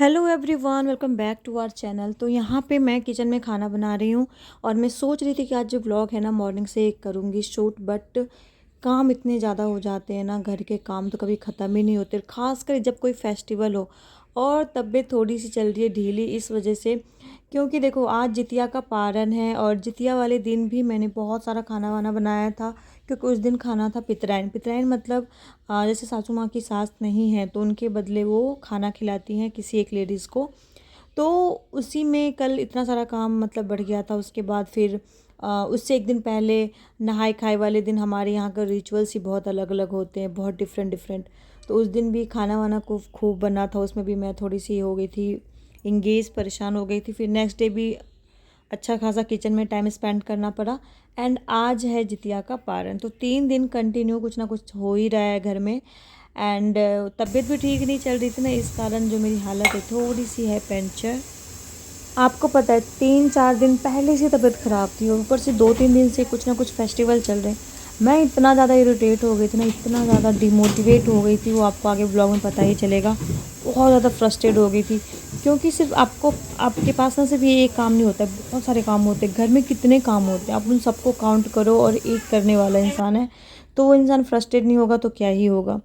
Hello everyone, welcome back to our channel. तो यहाँ पे मैं किचन में खाना बना रही हूँ और मैं सोच रही थी कि आज जो व्लॉग है ना मॉर्निंग से करूँगी शूट, बट काम इतने ज़्यादा हो जाते हैं ना, घर के काम तो कभी ख़त्म ही नहीं होते, खासकर जब कोई फेस्टिवल हो। और तबीयत थोड़ी सी चल रही है ढीली इस वजह से, क्योंकि देखो आज जितिया का पारण है और जितिया वाले दिन भी मैंने बहुत सारा खाना वाना बनाया था, क्योंकि उस दिन खाना था पितराइन। पितराइन मतलब जैसे सासू माँ की सास नहीं है तो उनके बदले वो खाना खिलाती हैं किसी एक लेडीज़ को। तो उसी में कल इतना सारा काम मतलब बढ़ गया था। उसके बाद फिर उससे एक दिन पहले नहाई खाई वाले दिन हमारे यहाँ का रिचुअल्स ही बहुत अलग अलग होते हैं, बहुत डिफरेंट डिफरेंट। तो उस दिन भी खाना वाना को खूब बना था, उसमें भी मैं थोड़ी सी हो गई थी इंगेज, परेशान हो गई थी। फिर नेक्स्ट डे भी अच्छा खासा किचन में टाइम स्पेंड करना पड़ा। एंड आज है जितिया का पारण, तो 3 दिन कंटिन्यू कुछ ना कुछ हो ही रहा है घर में। एंड तबीयत भी ठीक नहीं चल रही थी ना, इस कारण जो मेरी हालत है थोड़ी सी है पेंचर। आपको पता है 3-4 दिन पहले से तबीयत ख़राब थी और ऊपर से 2-3 दिन से कुछ ना कुछ फेस्टिवल चल रहे हैं। मैं इतना ज़्यादा इरिटेट हो गई थी ना, इतना ज़्यादा डिमोटिवेट हो गई थी, वो आपको आगे ब्लॉग में पता ही चलेगा। बहुत ज़्यादा फ्रस्ट्रेट हो गई थी, क्योंकि सिर्फ आपको आपके पास ना सिर्फ ये एक काम नहीं होता है, बहुत सारे काम होते हैं घर में। कितने काम होते हैं आप उन सबको काउंट करो, और एक करने वाला इंसान है तो वो इंसान फ्रस्ट्रेट नहीं होगा तो क्या ही होगा।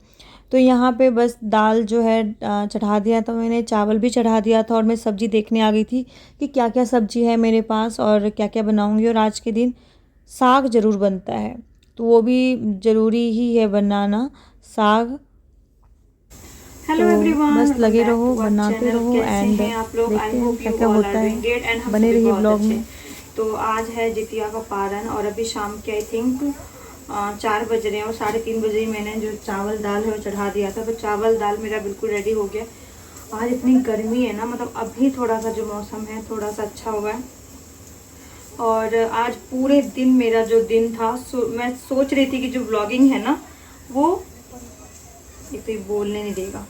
तो यहाँ पे बस दाल जो है चढ़ा दिया था मैंने, चावल भी चढ़ा दिया था, और मैं सब्ज़ी देखने आ गई थी कि क्या क्या सब्ज़ी है मेरे पास और क्या क्या बनाऊँगी। और आज के दिन साग ज़रूर बनता है, तो वो भी ज़रूरी ही है बनाना, साग। हेलो तो एवरीवन, बस वेलकम लगे बैक रहो, टू आवर बनाते चैनल। रहो कैसे एंड हैं आप लोग? आई देखते हैं होप क्या यू क्या ऑल आर होता है। डूइंग ग्रेट एंड हम बने सभी रहिए बहुत ब्लॉग अच्छे। में। तो आज है जितिया का पारण और अभी शाम के आई थिंक 4 बज रहे हैं और 3:30 बजे ही मैंने जो चावल दाल है वो चढ़ा दिया था। तो चावल दाल मेरा बिल्कुल रेडी हो गया। आज इतनी गर्मी है ना, मतलब अभी थोड़ा सा जो मौसम है थोड़ा सा अच्छा हुआ है। और आज पूरे दिन मेरा जो दिन था मैं सोच रही थी कि जो ब्लॉगिंग है ना वो, ये तो ये बोलने नहीं देगा,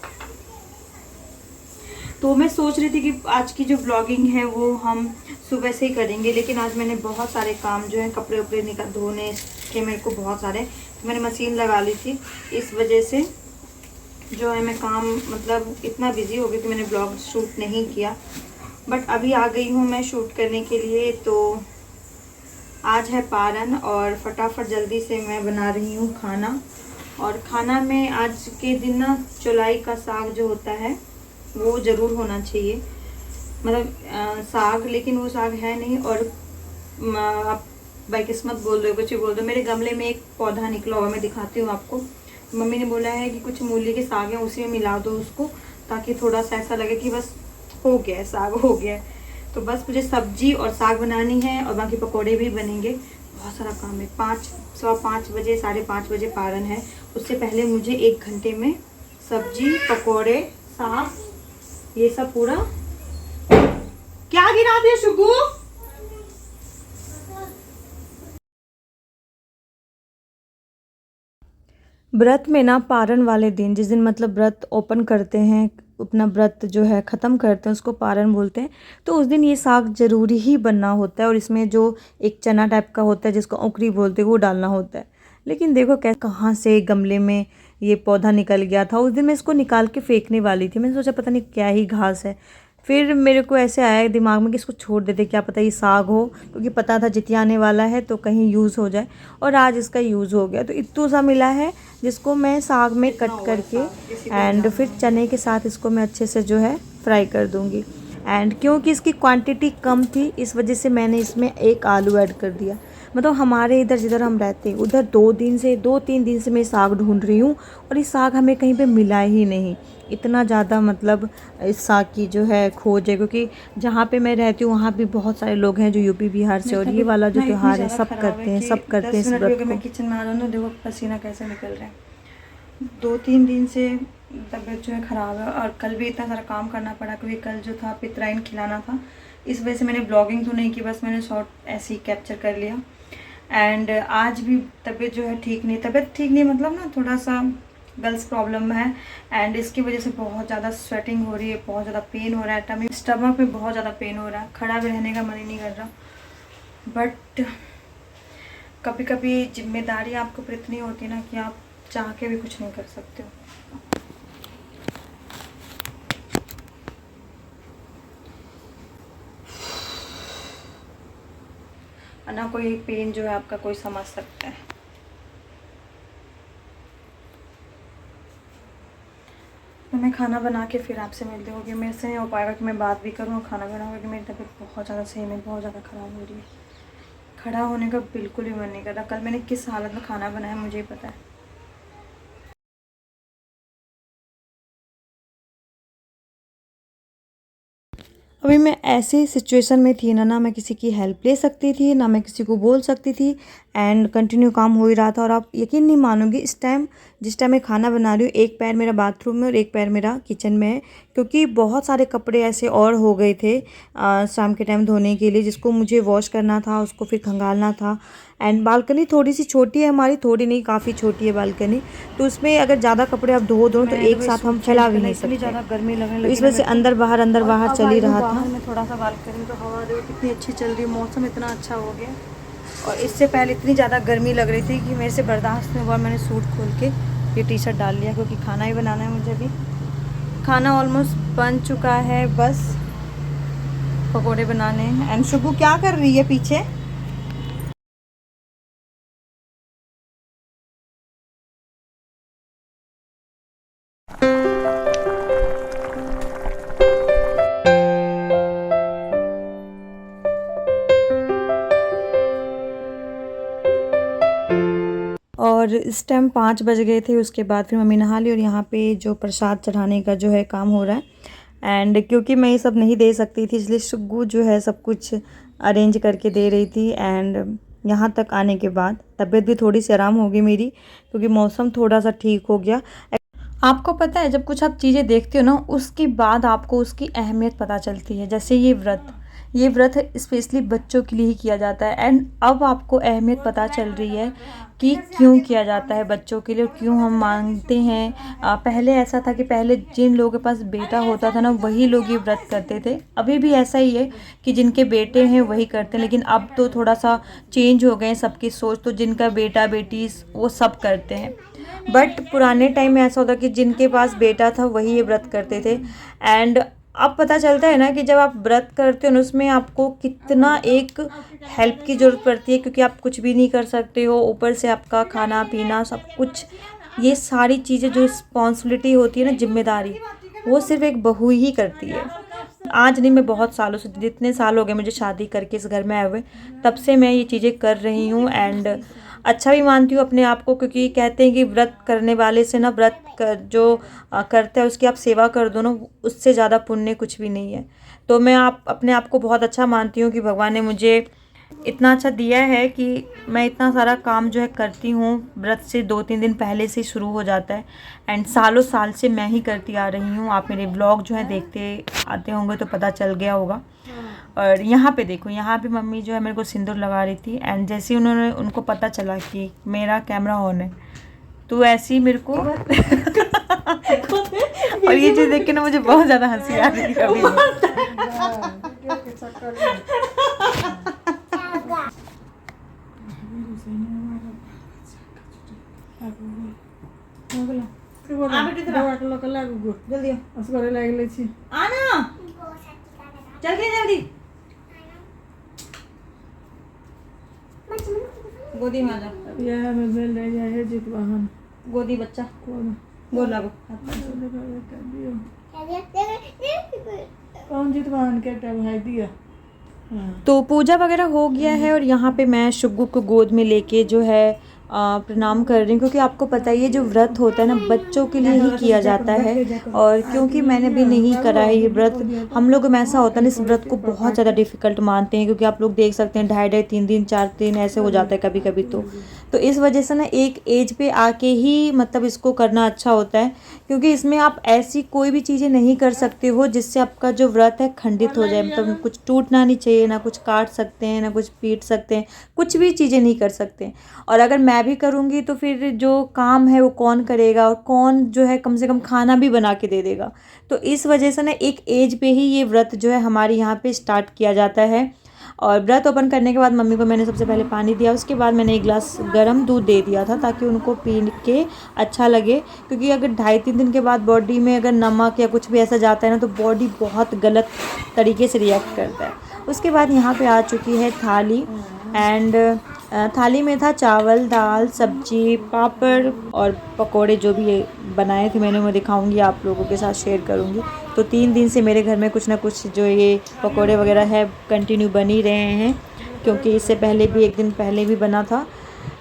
तो मैं सोच रही थी कि आज की जो ब्लॉगिंग है वो हम सुबह से ही करेंगे। लेकिन आज मैंने बहुत सारे काम जो है, कपड़े उपड़े निकाल धोने के मेरे को बहुत सारे, तो मैंने मशीन लगा ली थी। इस वजह से जो है मैं काम मतलब इतना बिजी हो गई कि मैंने ब्लॉग शूट नहीं किया। बट अभी आ गई हूँ मैं शूट करने के लिए। तो आज है पारण और फटाफट जल्दी से मैं बना रही हूँ खाना। और खाना में आज के दिन ना चौलाई का साग जो होता है वो ज़रूर होना चाहिए, मतलब साग, लेकिन वो साग है नहीं। और आप बाइकिस्मत बोल दो, कुछ भी बोल दो, मेरे गमले में एक पौधा निकला हुआ, मैं दिखाती हूँ आपको। मम्मी ने बोला है कि कुछ मूली के साग हैं उसी में मिला दो उसको, ताकि थोड़ा सा ऐसा लगे कि बस हो गया है, साग हो गया है। तो बस मुझे सब्जी और साग बनानी है और बाकी पकोड़े भी बनेंगे। बहुत सारा काम है। 5, 5:15 बजे, 5:30 बजे पारण है। उससे पहले मुझे 1 घंटे में सब्जी, पकोड़े, साग, ये सब पूरा। क्या गिरा दिया शुगु? व्रत में ना पारण वाले दिन, जिस दिन मतलब व्रत ओपन करते हैं, अपना व्रत जो है ख़त्म करते हैं, उसको पारण बोलते हैं। तो उस दिन ये साग ज़रूरी ही बनना होता है, और इसमें जो एक चना टाइप का होता है जिसको औंकड़ी बोलते हैं वो डालना होता है। लेकिन देखो कैसे कहाँ से गमले में ये पौधा निकल गया था। उस दिन मैं इसको निकाल के फेंकने वाली थी, मैंने सोचा पता नहीं क्या ही घास है। फिर मेरे को ऐसे आया दिमाग में कि इसको छोड़ देते, क्या पता ये साग हो, क्योंकि पता था जितिया आने वाला है तो कहीं यूज़ हो जाए। और आज इसका यूज़ हो गया, तो इतना सा मिला है जिसको मैं साग में कट करके एंड फिर चने के साथ इसको मैं अच्छे से जो है फ्राई कर दूँगी। एंड क्योंकि इसकी क्वांटिटी कम थी इस वजह से मैंने इसमें एक आलू ऐड कर दिया। मतलब हमारे इधर जिधर हम रहते हैं उधर 2-3 दिन से मैं साग ढूंढ रही हूँ, और ये साग हमें कहीं पे मिला ही नहीं। इतना ज़्यादा मतलब इस साग की जो है खोज है, क्योंकि जहाँ पे मैं रहती हूँ वहाँ भी बहुत सारे लोग हैं जो यूपी बिहार से, और ये वाला जो त्यौहार है सब करते हैं, सब करते हैं इस 10 मिनट भी व्रत अगर मैं को। किचन में आ जाऊँ ना, देखो पसीना कैसे निकल रहा है। 2-3 दिन से तबीयत जो है ख़राब है, और कल भी इतना सारा काम करना पड़ा क्योंकि कल जो था पितराइन खिलाना था। इस वजह से मैंने ब्लॉगिंग तो नहीं की, बस मैंने शॉर्ट ऐसे ही कैप्चर कर लिया। एंड आज भी तबीयत जो है ठीक नहीं, तबीयत ठीक नहीं मतलब ना थोड़ा सा गर्ल्स प्रॉब्लम है। एंड इसकी वजह से बहुत ज़्यादा स्वेटिंग हो रही है, बहुत ज़्यादा पेन हो रहा है, टमी स्टमक में बहुत ज़्यादा पेन हो रहा है, खड़ा भी रहने का मन ही नहीं कर रहा। बट कभी कभी जिम्मेदारी आपके ऊपर इतनी होती है ना कि आप चाह के भी कुछ नहीं कर सकते हो। ना कोई पेन जो है आपका कोई समझ सकता है। तो मैं खाना बना के फिर आपसे मिलती हूँ, क्योंकि मेरे से नहीं हो पाएगा कि मैं बात भी करूँ और खाना बनाऊँ, क्योंकि मेरी तबीयत बहुत ज़्यादा सही में बहुत ज़्यादा ख़राब हो रही है। खड़ा होने का बिल्कुल भी मन नहीं कर रहा। कल मैंने किस हालत में खाना बनाया मुझे ही पता है। अभी मैं ऐसी सिचुएशन में थी ना मैं किसी की हेल्प ले सकती थी, ना मैं किसी को बोल सकती थी, एंड कंटिन्यू काम हो ही रहा था। और आप यकीन नहीं मानोगे, जिस टाइम मैं खाना बना रही हूँ, एक पैर मेरा बाथरूम में और एक पैर मेरा किचन में है, क्योंकि बहुत सारे कपड़े ऐसे और हो गए थे शाम के टाइम धोने के लिए, जिसको मुझे वॉश करना था, उसको फिर खंगालना था। एंड बालकनी थोड़ी सी छोटी है हमारी, थोड़ी नहीं काफ़ी छोटी है बालकनी, तो उसमें अगर ज़्यादा कपड़े आप धो दो तो एक साथ हम फैला भी नहीं सकते। ज़्यादा गर्मी लगने तो लगी इस वजह से अंदर बाहर चल ही रहा था। मैं थोड़ा सा बालकनी, तो हवा देखो कितनी अच्छी चल रही है, मौसम इतना अच्छा हो गया। और इससे पहले इतनी ज़्यादा गर्मी लग रही थी कि मेरे से बर्दाश्त नहीं हुआ। मैंने सूट खोल के ये टी शर्ट डाल लिया, क्योंकि खाना ही बनाना है मुझे भी। खाना ऑलमोस्ट बन चुका है, बस पकोड़े बनाने हैं। एंड शुभू क्या कर रही है पीछे? और इस टाइम 5 बज गए थे। उसके बाद फिर मम्मी नहा ली और यहाँ पे जो प्रसाद चढ़ाने का जो है काम हो रहा है। एंड क्योंकि मैं ये सब नहीं दे सकती थी, इसलिए शुगू जो है सब कुछ अरेंज करके दे रही थी। एंड यहाँ तक आने के बाद तबीयत भी थोड़ी सी आराम हो गई मेरी, क्योंकि मौसम थोड़ा सा ठीक हो गया। आपको पता है, जब कुछ आप चीज़ें देखते हो ना, उसके बाद आपको उसकी अहमियत पता चलती है। जैसे ये व्रत स्पेशली बच्चों के लिए ही किया जाता है। एंड अब आपको अहमियत पता चल रही है कि क्यों किया जाता है बच्चों के लिए और क्यों हम मांगते हैं। पहले ऐसा था कि पहले जिन लोगों के पास बेटा होता था ना, वही लोग ये व्रत करते थे। अभी भी ऐसा ही है कि जिनके बेटे हैं वही करते हैं, लेकिन अब तो थोड़ा सा चेंज हो गए हैं सबकी सोच, तो जिनका बेटा बेटी वो सब करते हैं। बट पुराने टाइम में ऐसा होता कि जिनके पास बेटा था वही ये व्रत करते थे। एंड अब पता चलता है ना कि जब आप व्रत करते हो ना, उसमें आपको कितना एक हेल्प की ज़रूरत पड़ती है, क्योंकि आप कुछ भी नहीं कर सकते हो। ऊपर से आपका खाना पीना सब कुछ, ये सारी चीज़ें जो रिस्पॉन्सिबिलिटी होती है ना, जिम्मेदारी, वो सिर्फ एक बहू ही करती है। आज नहीं, मैं बहुत सालों से, जितने साल हो गए मुझे शादी करके इस घर में आए हुए, तब से मैं ये चीज़ें कर रही हूँ। एंड अच्छा भी मानती हूँ अपने आप को, क्योंकि कहते हैं कि व्रत करने वाले से ना, जो करता है उसकी आप सेवा कर दो ना, उससे ज़्यादा पुण्य कुछ भी नहीं है। तो मैं अपने आप को बहुत अच्छा मानती हूँ कि भगवान ने मुझे इतना अच्छा दिया है कि मैं इतना सारा काम जो है करती हूँ। व्रत से 2-3 दिन पहले से शुरू हो जाता है। एंड सालों साल से मैं ही करती आ रही हूँ। आप मेरे ब्लॉग जो है देखते आते होंगे तो पता चल गया होगा। और यहाँ पे देखो, यहाँ पे मम्मी जो है मेरे को सिंदूर लगा रही थी। एंड जैसे ही उनको पता चला कि मेरा कैमरा ऑन है, तो ऐसे ही मेरे को और ये चीज़ देख के ना मुझे बहुत ज़्यादा हंसी आ रही थी कभी। जल्दी गोदी में आ जा। गोदी बच्चा गोद लागो। कौन जितवाहन के भाई दिया। तो पूजा वगैरह हो गया है और यहाँ पे मैं शुगू को गोद में लेके जो है प्रणाम कर रही हूँ, क्योंकि आपको पता ही है जो व्रत होता है ना, बच्चों के लिए ही किया जाता है। और क्योंकि मैंने भी नहीं करा है ये व्रत, हम लोग में ऐसा होता है ना, इस व्रत को बहुत ज़्यादा डिफ़िकल्ट मानते हैं, क्योंकि आप लोग देख सकते हैं 2.5-3 दिन 4 दिन ऐसे हो जाता है कभी कभी। तो इस वजह से ना एक एज पे आके ही मतलब इसको करना अच्छा होता है, क्योंकि इसमें आप ऐसी कोई भी चीज़ें नहीं कर सकते हो जिससे आपका जो व्रत है खंडित हो जाए। मतलब कुछ टूटना नहीं चाहिए, ना कुछ काट सकते हैं, ना कुछ पीट सकते हैं, कुछ भी चीज़ें नहीं कर सकते। और अगर मैं भी करूँगी तो फिर जो काम है वो कौन करेगा, और कौन जो है कम से कम खाना भी बना के दे देगा। तो इस वजह से ना एक एज पे ही ये व्रत जो है हमारे यहाँ पे स्टार्ट किया जाता है। और व्रत ओपन करने के बाद मम्मी को मैंने सबसे पहले पानी दिया, उसके बाद मैंने 1 गिलास गर्म दूध दे दिया था, ताकि उनको पी के अच्छा लगे। क्योंकि अगर 2.5-3 दिन के बाद बॉडी में अगर नमक या कुछ भी ऐसा जाता है ना, तो बॉडी बहुत गलत तरीके से रिएक्ट करता है। उसके बाद यहाँ पे आ चुकी है थाली। एंड थाली में था चावल, दाल, सब्जी, पापड़ और पकोड़े जो भी बनाए थे मैंने वो दिखाऊंगी, आप लोगों के साथ शेयर करूंगी। तो 3 दिन से मेरे घर में कुछ ना कुछ जो ये पकोड़े वगैरह है कंटिन्यू बन ही रहे हैं, क्योंकि इससे पहले भी 1 दिन पहले भी बना था।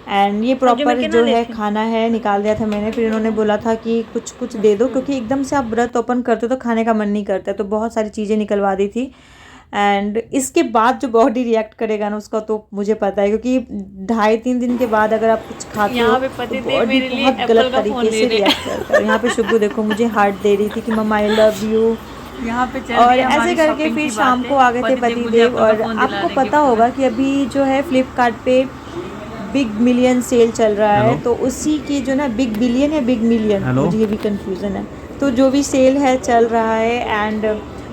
एंड ये प्रॉपर जो है खाना है निकाल दिया था मैंने। फिर इन्होंने बोला था कि कुछ कुछ दे दो, क्योंकि एकदम से आप व्रत ओपन करते हो तो खाने का मन नहीं करता, तो बहुत सारी चीज़ें निकलवा दी थी। एंड इसके बाद जो बॉडी रिएक्ट करेगा ना उसका तो मुझे पता है, क्योंकि 2.5-3 दिन के बाद अगर आप कुछ खाते हो तो बॉडी बहुत गलत तरीके से रिएक्ट करता है। यहाँ पे शुभू देखो मुझे हार्ट दे रही थी कि मम्मा आई लव यू, यहाँ पे चल और ऐसे करके फिर शाम को आ गए थे पतिदेव। और आपको पता होगा कि अभी जो है फ्लिपकार्ट पे बिग मिलियन सेल चल रहा है, तो उसी की जो ना बिग बिलियन है बिग मिलियन, मुझे ये भी कंफ्यूजन है, तो जो भी सेल है चल रहा है। एंड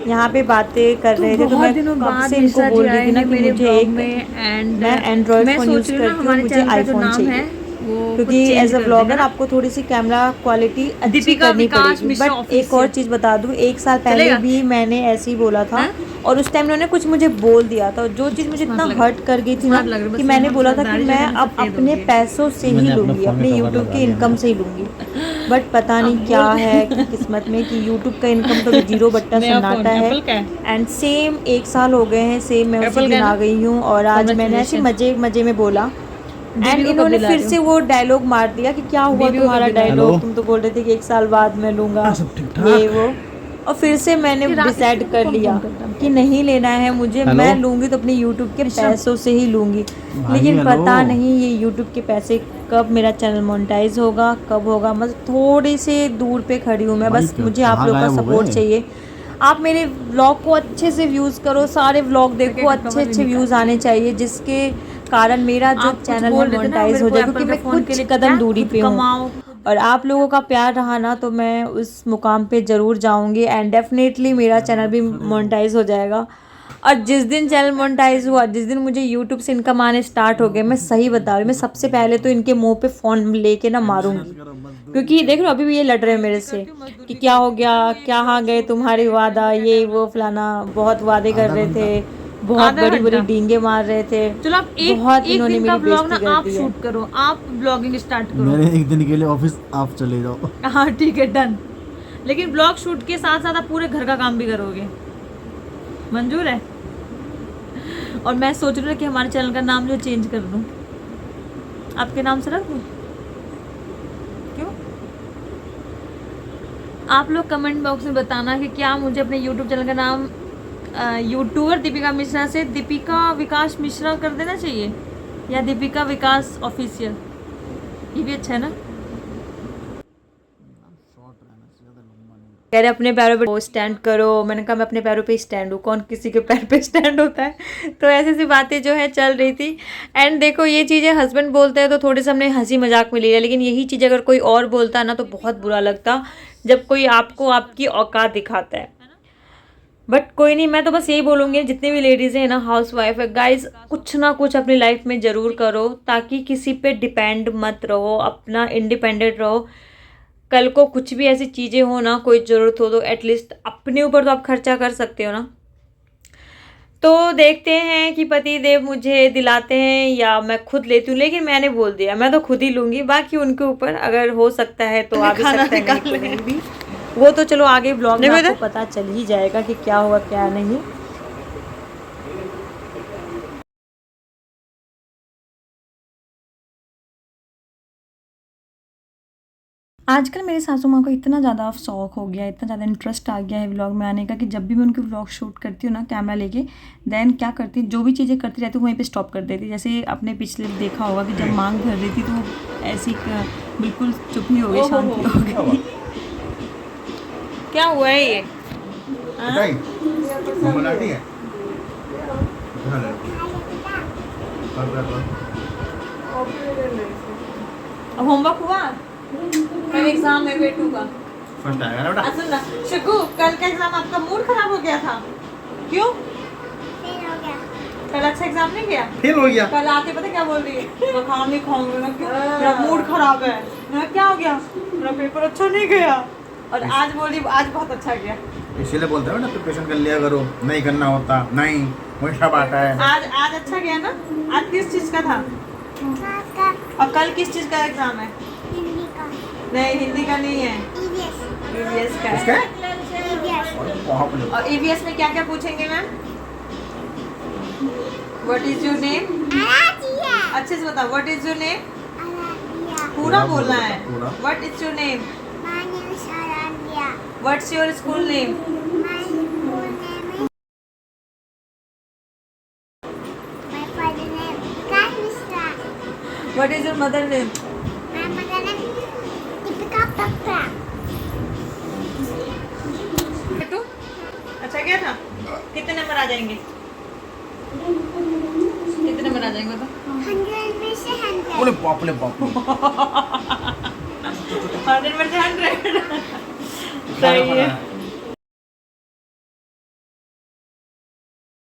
यहाँ पे बातें कर रहे थे, तो मैं कब से इनको बोल रही थी ना कि मुझे एक मैं एंड्रॉयड फ़ोन यूज़ करती हूँ, मुझे आईफोन चाहिए, क्योंकि एज अ ब्लॉगर आपको थोड़ी सी कैमरा क्वालिटी अच्छी करनी पड़ेगी। बट एक और चीज़ बता दूँ, 1 साल पहले भी मैंने ऐसे ही बोला था और उस टाइम उन्होंने कुछ मुझे बोल दिया था, जो चीज़ मुझे इतना हर्ट कर गई थी ना कि मैंने बोला था कि मैं अब अपने पैसों से ही लूँगी, अपने यूट्यूब के इनकम से ही लूँगी। बट पता नहीं क्या है कि किस्मत में कि यूट्यूब का इनकम तो 0 बट्टा सन्नाटा है। एंड सेम 1 साल हो गए हैं, सेम मैं उसी दिन आ गई हूँ। और आज मैंने ऐसे मजे मजे में बोला एंड इन्होंने फिर से वो डायलॉग मार दिया कि क्या हुआ तुम्हारा डायलॉग, तुम तो बोल रहे थे कि 1 साल बाद मैं लूँगा ये वो। और फिर से मैंने डिसाइड कर लिया कि नहीं लेना है मुझे, मैं लूँगी तो अपने यूट्यूब के पैसों से ही लूँगी। लेकिन पता नहीं ये यूट्यूब के पैसे कब मेरा चैनल मोनेटाइज होगा, कब होगा। बस थोड़ी से दूर पे खड़ी हूँ मैं, बस मुझे आप लोग का सपोर्ट चाहिए। आप मेरे व्लॉग को अच्छे से व्यूज़ करो, सारे व्लॉग देखो, अच्छे अच्छे व्यूज़ आने चाहिए, जिसके कारण मेरा जो चैनल है मोनेटाइज हो जाए, क्योंकि मैं कुछ कदम दूरी पे हूँ। और आप लोगों का प्यार रहा ना तो मैं उस मुकाम पे ज़रूर जाऊंगी एंड डेफिनेटली मेरा चैनल भी मोनेटाइज हो जाएगा। और जिस दिन चैनल मोनेटाइज हुआ, जिस दिन मुझे यूट्यूब से इनकम आने स्टार्ट हो गए, मैं सही बता रही हूँ, मैं सबसे पहले तो इनके मुंह पे फ़ोन लेके ना मारूंगी, क्योंकि देख लो अभी भी ये लड़ रहे हैं मेरे से कि क्या हो गया, कहाँ गए तुम्हारे वादा, ये वो फलाना, बहुत वादे कर रहे थे, बहुत बड़ी बड़ी डींगे मार रहे थे। चलो आप एक दिन का ब्लॉग ना आप शूट करो, आप ब्लॉगिंग स्टार्ट करो। मेरे 1 दिन के लिए ऑफिस आप चले जाओ। हाँ ठीक है, डन। लेकिन ब्लॉग शूट के साथ साथ आप पूरे घर का काम भी करोगे, मंजूर है? और मैं सोच रही हूँ कि हमारे चैनल का नाम जो चेंज कर दूँ, आपके नाम से रख दूँ, क्यों? आप लोग कमेंट बॉक्स में बताना कि क्या मुझे अपने यूट्यूब चैनल का नाम यूट्यूबर दीपिका मिश्रा से दीपिका विकास मिश्रा कर देना चाहिए, या दीपिका विकास ऑफिशियल, ये भी अच्छा है ना। कह रहे अपने पैरों पे स्टैंड करो, मैंने कहा मैं अपने पैरों पे स्टैंड हूँ, कौन किसी के पैर पे स्टैंड होता है। तो ऐसी सी बातें जो है चल रही थी। एंड देखो ये चीज़ें हस्बैंड बोलते हैं तो थोड़े से हमने हंसी मजाक में लिया, लेकिन यही चीज़ अगर कोई और बोलता है ना तो बहुत बुरा लगता, जब कोई आपको आपकी औकात दिखाता है। बट कोई नहीं, मैं तो बस यही बोलूँगी जितनी भी लेडीज़ हैं ना, हाउस वाइफ है, गाइज कुछ ना कुछ अपनी लाइफ में ज़रूर करो, ताकि किसी पे डिपेंड मत रहो, अपना इंडिपेंडेंट रहो। कल को कुछ भी ऐसी चीज़ें हो ना, कोई ज़रूरत हो तो एटलीस्ट अपने ऊपर तो आप खर्चा कर सकते हो ना। तो देखते हैं कि पति देव मुझे दिलाते हैं या मैं खुद लेती हूँ, लेकिन मैंने बोल दिया मैं तो खुद ही लूँगी, बाकी उनके ऊपर, अगर हो सकता है तो आ भी सकता है, नहीं तो नहीं भी। वो तो चलो आगे ब्लॉग में आपको पता चल ही जाएगा कि क्या हुआ क्या नहीं। आजकल मेरी सासू माँ को इतना ज़्यादा शौक हो गया है, इतना ज़्यादा इंटरेस्ट आ गया है व्लॉग में आने का, कि जब भी मैं उनके व्लॉग शूट करती हूँ ना कैमरा लेके, देन क्या करती, जो भी चीज़ें करती रहती हूँ वहीं पे स्टॉप कर देती। जैसे आपने पिछले देखा होगा कि जब मांग भर रही थी तो ऐसी बिल्कुल चुप ही हो गई, शांति हो गई। क्या हुआ है ये? होमवर्क हुआ? कल एग्जाम है बेटू का, फर्स्ट आएगा ना बेटा। सुन ना शिकू, कल का एग्जाम आपका मूड खराब हो गया था, क्यों? कल अच्छा एग्जाम नहीं गया? फेल हो गया। कल आके पता क्या बोल रही है, मैं खाना नहीं खाऊंगी ना, मेरा मूड खराब है। मैं क्या हो गया? मेरा पेपर अच्छा नहीं गया। और आज बोल रही आज बहुत अच्छा गया। इसीलिए बोलते हैं ना प्रिपरेशन कर लिया करो, नहीं करना होता नहीं हमेशा बात है। आज अच्छा गया ना? आज किस चीज का था? और कल किस चीज का एग्जाम है? हिंदी का नहीं, हिंदी का नहीं है, ईवीएस ईवीएस का किसका है। है? ईवीएस बहुत बोलो। और ईवीएस में क्या क्या पूछेंगे ma'am? What is your name? Arajiya अच्छे से बताओ, what is your name? Arajiya पूरा बोलना है। पूरा। What is your name? My name is Arajiya what's your school name? My full name is my father name Vikas Mishra what is your mother name? My mother name Deepika पप्पा बेटू अच्छा क्या था? कितने नंबर आ जाएंगे? कितने नंबर आ जाएंगे तो? 100 में से 100 बोले बाप रे बाप। 100 में से 100 सही है।